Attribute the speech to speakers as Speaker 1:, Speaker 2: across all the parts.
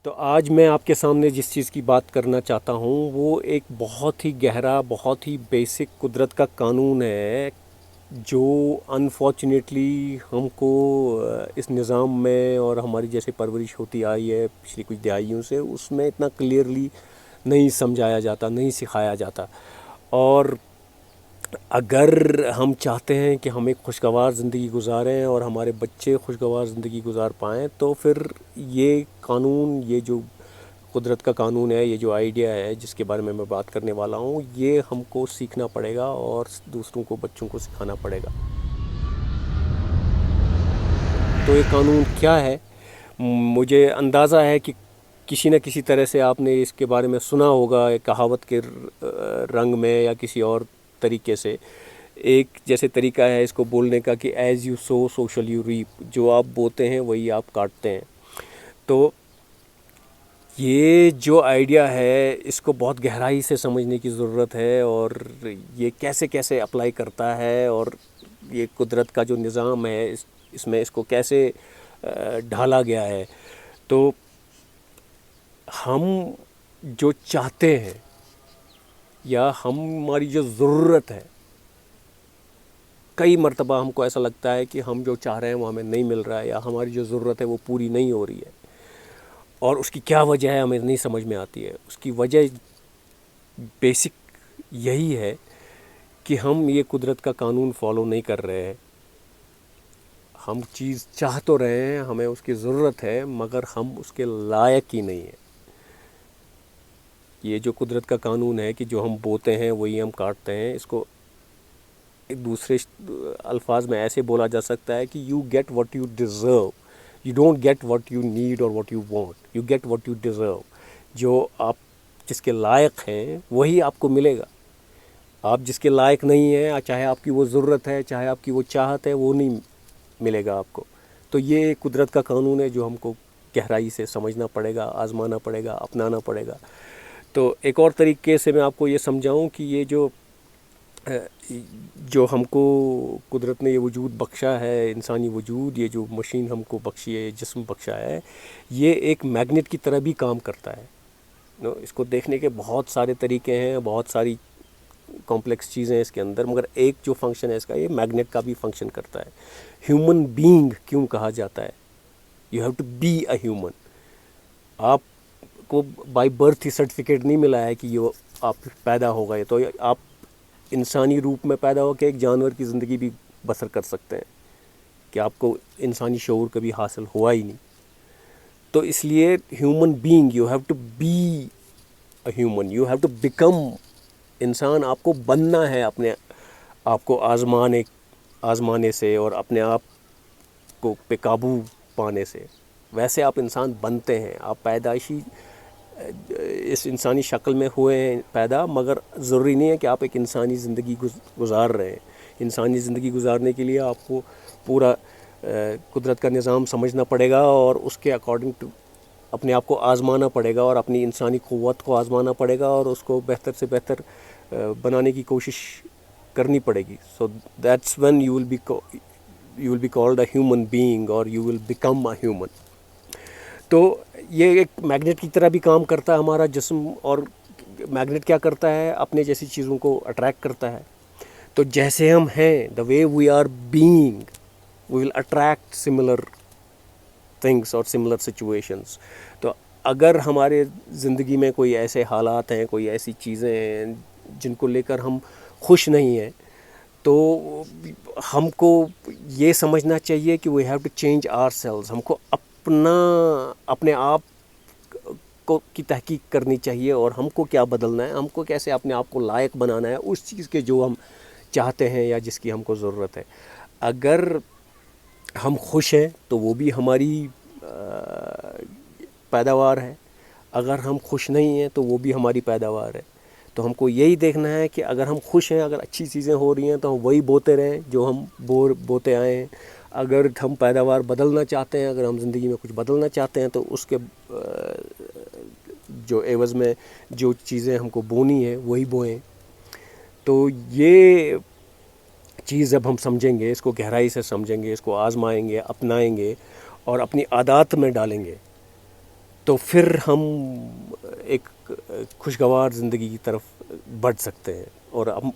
Speaker 1: تو آج میں آپ کے سامنے جس چیز کی بات کرنا چاہتا ہوں وہ ایک بہت ہی گہرا، بہت ہی بیسک قدرت کا قانون ہے جو انفارچونیٹلی ہم کو اس نظام میں اور ہماری جیسے پرورش ہوتی آئی ہے پچھلی کچھ دہائیوں سے، اس میں اتنا کلیئرلی نہیں سمجھایا جاتا، نہیں سکھایا جاتا۔ اور اگر ہم چاہتے ہیں کہ ہم ایک خوشگوار زندگی گزاریں اور ہمارے بچے خوشگوار زندگی گزار پائیں، تو پھر یہ قانون، یہ جو قدرت کا قانون ہے، یہ جو آئیڈیا ہے جس کے بارے میں بات کرنے والا ہوں، یہ ہم کو سیکھنا پڑے گا اور دوسروں کو، بچوں کو سکھانا پڑے گا۔ تو یہ قانون کیا ہے؟ مجھے اندازہ ہے کہ کسی نہ کسی طرح سے آپ نے اس کے بارے میں سنا ہوگا، ایک کہاوت کے رنگ میں یا کسی اور طریقے سے۔ ایک جیسے طریقہ ہے اس کو بولنے کا کہ ایز یو سو سو شل یو ریپ، جو آپ بوتے ہیں وہی آپ کاٹتے ہیں۔ تو یہ جو آئیڈیا ہے اس کو بہت گہرائی سے سمجھنے کی ضرورت ہے، اور یہ کیسے کیسے اپلائی کرتا ہے، اور یہ قدرت کا جو نظام ہے اس میں اس کو کیسے ڈھالا گیا ہے۔ تو ہم جو چاہتے ہیں یا ہماری جو ضرورت ہے، کئی مرتبہ ہم کو ایسا لگتا ہے کہ ہم جو چاہ رہے ہیں وہ ہمیں نہیں مل رہا ہے، یا ہماری جو ضرورت ہے وہ پوری نہیں ہو رہی ہے، اور اس کی کیا وجہ ہے ہمیں نہیں سمجھ میں آتی ہے۔ اس کی وجہ بیسک یہی ہے کہ ہم یہ قدرت کا قانون فالو نہیں کر رہے ہیں۔ ہم چیز چاہ تو رہے ہیں، ہمیں اس کی ضرورت ہے، مگر ہم اس کے لائق ہی نہیں ہیں۔ یہ جو قدرت کا قانون ہے کہ جو ہم بوتے ہیں وہی ہم کاٹتے ہیں، اس کو ایک دوسرے الفاظ میں ایسے بولا جا سکتا ہے کہ you get what you deserve, you don't get what you need اور what you want, you get what you deserve. جو آپ جس کے لائق ہیں وہی آپ کو ملے گا۔ آپ جس کے لائق نہیں ہیں، چاہے آپ کی وہ ضرورت ہے، چاہے آپ کی وہ چاہت ہے، وہ نہیں ملے گا آپ کو۔ تو یہ قدرت کا قانون ہے جو ہم کو گہرائی سے سمجھنا پڑے گا، آزمانا پڑے گا، اپنانا پڑے گا۔ تو ایک اور طریقے سے میں آپ کو یہ سمجھاؤں کہ یہ جو ہم کو قدرت نے یہ وجود بخشا ہے، انسانی وجود، یہ جو مشین ہم کو بخشی ہے، جسم بخشا ہے، یہ ایک میگنیٹ کی طرح بھی کام کرتا ہے۔ اس کو دیکھنے کے بہت سارے طریقے ہیں، بہت ساری کمپلیکس چیزیں ہیں اس کے اندر، مگر ایک جو فنکشن ہے اس کا، یہ میگنیٹ کا بھی فنکشن کرتا ہے۔ ہیومن بینگ کیوں کہا جاتا ہے؟ You have to be a human. آپ کو بائی برتھ ہی سرٹیفکیٹ نہیں ملا ہے کہ یہ آپ پیدا ہو گئے، تو آپ انسانی روپ میں پیدا ہو کے ایک جانور کی زندگی بھی بسر کر سکتے ہیں، کہ آپ کو انسانی شعور کبھی حاصل ہوا ہی نہیں۔ تو اس لیے human being, you have to be a human, you have to become انسان۔ آپ کو بننا ہے اپنے آپ کو آزمانے سے اور اپنے آپ کو پہ قابو پانے سے۔ ویسے آپ انسان بنتے ہیں، آپ پیدائشی اس انسانی شکل میں ہوئے ہیں پیدا، مگر ضروری نہیں ہے کہ آپ ایک انسانی زندگی گزار رہے ہیں۔ انسانی زندگی گزارنے کے لیے آپ کو پورا قدرت کا نظام سمجھنا پڑے گا، اور اس کے اکارڈنگ ٹو اپنے آپ کو آزمانا پڑے گا، اور اپنی انسانی قوت کو آزمانا پڑے گا، اور اس کو بہتر سے بہتر بنانے کی کوشش کرنی پڑے گی۔ So that's when you will be called a human being, اور you will become a human. تو یہ ایک میگنیٹ کی طرح بھی کام کرتا ہے ہمارا جسم، اور میگنیٹ کیا کرتا ہے؟ اپنے جیسی چیزوں کو اٹریکٹ کرتا ہے۔ تو جیسے ہم ہیں، the way we are being, we will attract similar things اور سملر سچویشنس۔ تو اگر ہمارے زندگی میں کوئی ایسے حالات ہیں، کوئی ایسی چیزیں ہیں جن کو لے کر ہم خوش نہیں ہیں، تو ہم کو یہ سمجھنا چاہیے کہ we have to change our selves. ہم کو اپنے آپ کی تحقیق کرنی چاہیے، اور ہم کو کیا بدلنا ہے، ہم کو کیسے اپنے آپ کو لائق بنانا ہے اس چیز کے جو ہم چاہتے ہیں یا جس کی ہم کو ضرورت ہے۔ اگر ہم خوش ہیں تو وہ بھی ہماری پیداوار ہے، اگر ہم خوش نہیں ہیں تو وہ بھی ہماری پیداوار ہے۔ تو ہم کو یہی دیکھنا ہے کہ اگر ہم خوش ہیں، اگر اچھی چیزیں ہو رہی ہیں تو ہم وہی بوتے رہیں جو ہم بوتے آئے ہیں۔ اگر ہم پیداوار بدلنا چاہتے ہیں، اگر ہم زندگی میں کچھ بدلنا چاہتے ہیں، تو اس کے جو عوض میں جو چیزیں ہم کو بونی ہیں وہی بوئیں۔ تو یہ چیز جب ہم سمجھیں گے، اس کو گہرائی سے سمجھیں گے، اس کو آزمائیں گے، اپنائیں گے اور اپنی عادات میں ڈالیں گے، تو پھر ہم ایک خوشگوار زندگی کی طرف بڑھ سکتے ہیں. اور ہم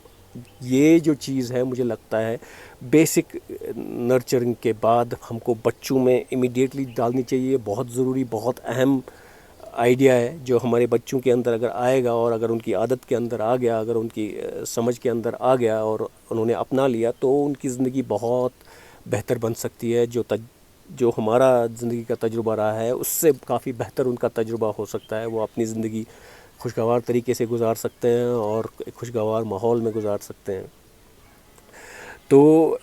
Speaker 1: یہ جو چیز ہے مجھے لگتا ہے بیسک نرچرنگ کے بعد ہم کو بچوں میں امیڈیٹلی ڈالنی چاہیے. بہت ضروری، بہت اہم آئیڈیا ہے جو ہمارے بچوں کے اندر اگر آئے گا، اور اگر ان کی عادت کے اندر آ گیا، اگر ان کی سمجھ کے اندر آ گیا اور انہوں نے اپنا لیا، تو ان کی زندگی بہت بہتر بن سکتی ہے. جو ہمارا زندگی کا تجربہ رہا ہے اس سے کافی بہتر ان کا تجربہ ہو سکتا ہے. وہ اپنی زندگی خوشگوار طریقے سے گزار سکتے ہیں اور ایک خوشگوار ماحول میں گزار سکتے ہیں. تو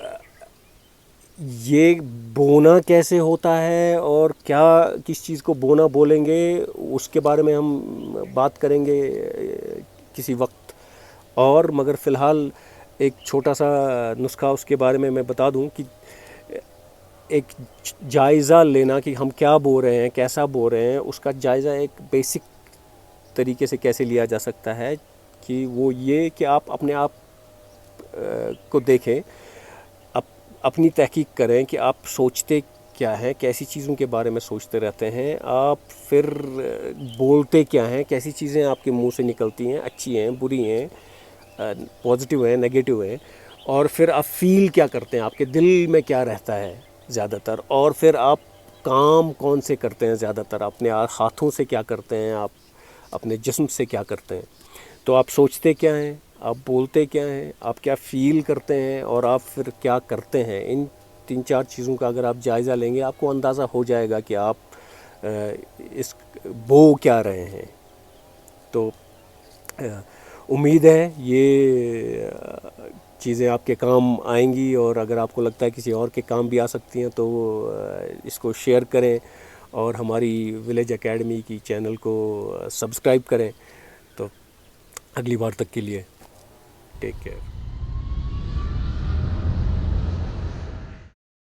Speaker 1: یہ بونا کیسے ہوتا ہے اور کیا کس چیز کو بونا بولیں گے، اس کے بارے میں ہم بات کریں گے کسی وقت. اور مگر فی الحال ایک چھوٹا سا نسخہ اس کے بارے میں بتا دوں کہ ایک جائزہ لینا کہ ہم کیا بو رہے ہیں، کیسا بو رہے ہیں، اس کا جائزہ ایک بیسک طریقے سے کیسے لیا جا سکتا ہے کہ وہ یہ کہ آپ اپنے آپ کو دیکھیں، اپنی تحقیق کریں کہ آپ سوچتے کیا ہیں، کیسی چیزوں کے بارے میں سوچتے رہتے ہیں، آپ پھر بولتے کیا ہیں، کیسی چیزیں آپ کے منہ سے نکلتی ہیں، اچھی ہیں، بری ہیں، پازیٹیو ہیں، نیگیٹو ہیں، اور پھر آپ فیل کیا کرتے ہیں، آپ کے دل میں کیا رہتا ہے زیادہ تر، اور پھر آپ کام کون سے کرتے ہیں زیادہ تر، اپنے ہاتھوں سے کیا کرتے ہیں، آپ اپنے جسم سے کیا کرتے ہیں. تو آپ سوچتے کیا ہیں، آپ بولتے کیا ہیں، آپ کیا فیل کرتے ہیں، اور آپ پھر کیا کرتے ہیں. ان 3-4 چیزوں کا اگر آپ جائزہ لیں گے، آپ کو اندازہ ہو جائے گا کہ آپ اس بو کیا رہے ہیں. تو امید ہے یہ چیزیں آپ کے کام آئیں گی، اور اگر آپ کو لگتا ہے کسی اور کے کام بھی آ سکتی ہیں تو اس کو شیئر کریں اور ہماری ولیج اکیڈمی کی چینل کو سبسکرائب کریں. تو اگلی بار تک کے لیے ٹیک کیئر.